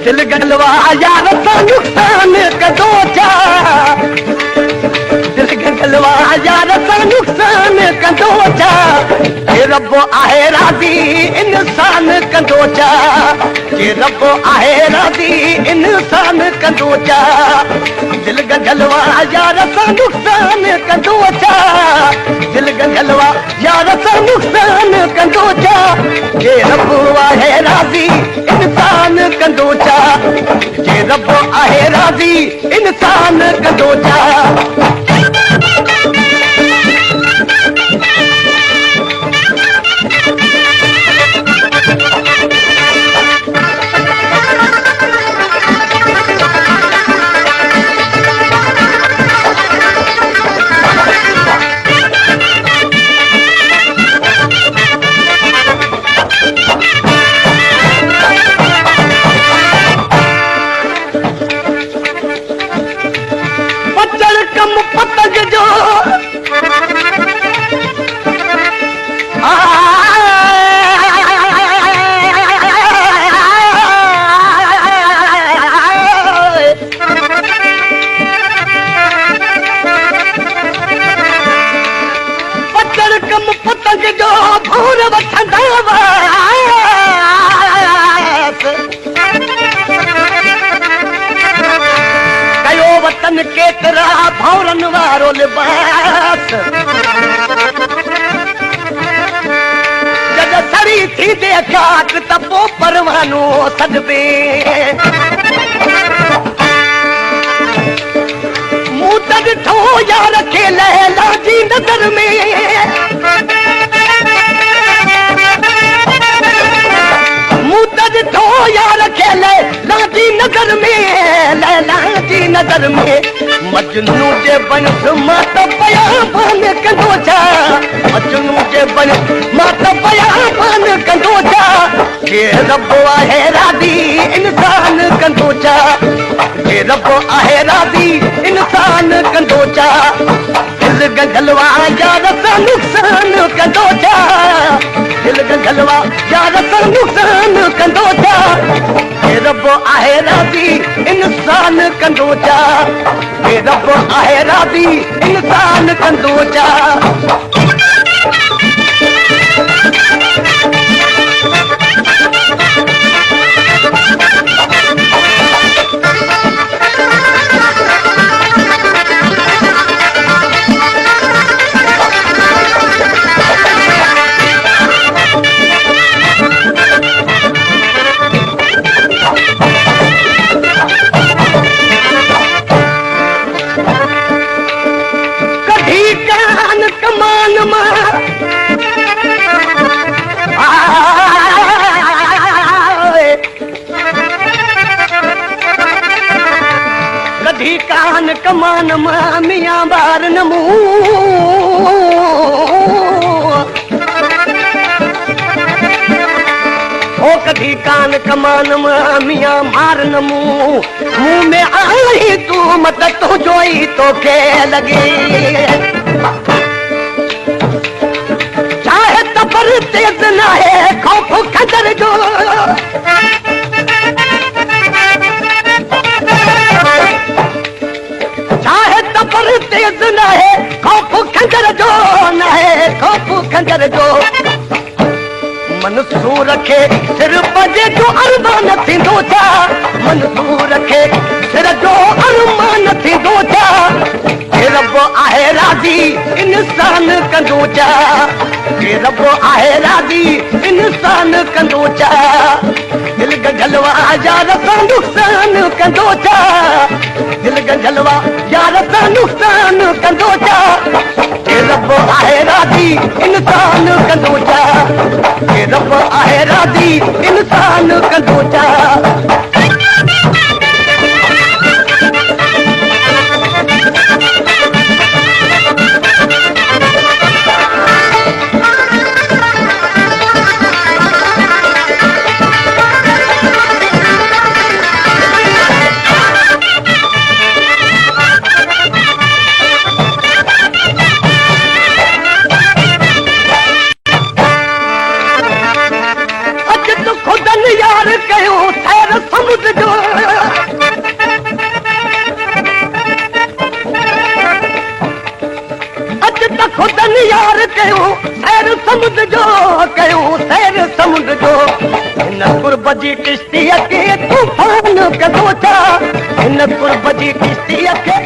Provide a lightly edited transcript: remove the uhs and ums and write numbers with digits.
दिल गलवा यार सा नुकसान कदो चा, दिल गलवा यार सा नुकसान कदो चा, जे रब आहे राज़ी इंसान कंदो चा, जे रब आहे राज़ी इंसान कंदो चा, दिल गलवा यार सा नुकसान कंदो चा, दिल गलवा यार सा नुकसान कंदो चा, जे रब आहे राज़ी इंसान कंदो चा, जे रब आहे राज़ी इंसान कंदो चा। पतंग जो पचड़ कम पतंग जो भूर वठंदा कयो वतन केतरा भौरन वारो लिबास, जद सड़ी थी दे खाक त पो परवानो सदबे, मुंह त ॾिठो यार खे लैला जी नज़र में, मुंह त ॾिठो यार खे लैला जी नज़र में, लैला जी नज़र में, मजनू जे बन मां त बयान कंदो छा, मजनू जे बन मां त बयान कंदो छा, जे रब आहे राज़ी इंसान कंदो छा, जे रब आहे राज़ी इंसान कंदो छा, दिल गलवा यार सां नुकसान कंदो छा, दिल गलवा यार सां नुकसान कंदो छा, जे रब आहे राज़ी इंसान कंदो छा, जे रब आहे राज़ी इंसान कंदो छा। कमान कधी कान कमान मां मियां बार नमू, ओ कधी कान कमान मां मियां मार नमू, मुंह में आई तू मत तो जोई तो के लगे, चाहे तबर तेज ना है खौफ खतर जो, चाहे तबर तेज ना है खौफ खतर जो, ना है खौफ खतर जो, मंसूर खे सिर बजे जो अरमान थींदो छा, मंसूर खे सिर जो अरमान थींदो छा, जे रब आहे राज़ी इंसान कंदो छा, जे रब आहे राज़ी इंसान कंदो छा, दिल गलवा यार सां नुकसान कंदो छा, दिल गलवा यार सां नुकसान कंदो छा, जे रब आहे राज़ी इंसान कंदो छा, जे रब आहे राज़ी इंसान कंदो छा। यार कयो कयूं सैर समुंड जो कयूं सैर समुंड जो हिन कुर्ब जी किश्तीअ खे तूफान कंदो छा हिन कुर्ब जी किश्तीअ खे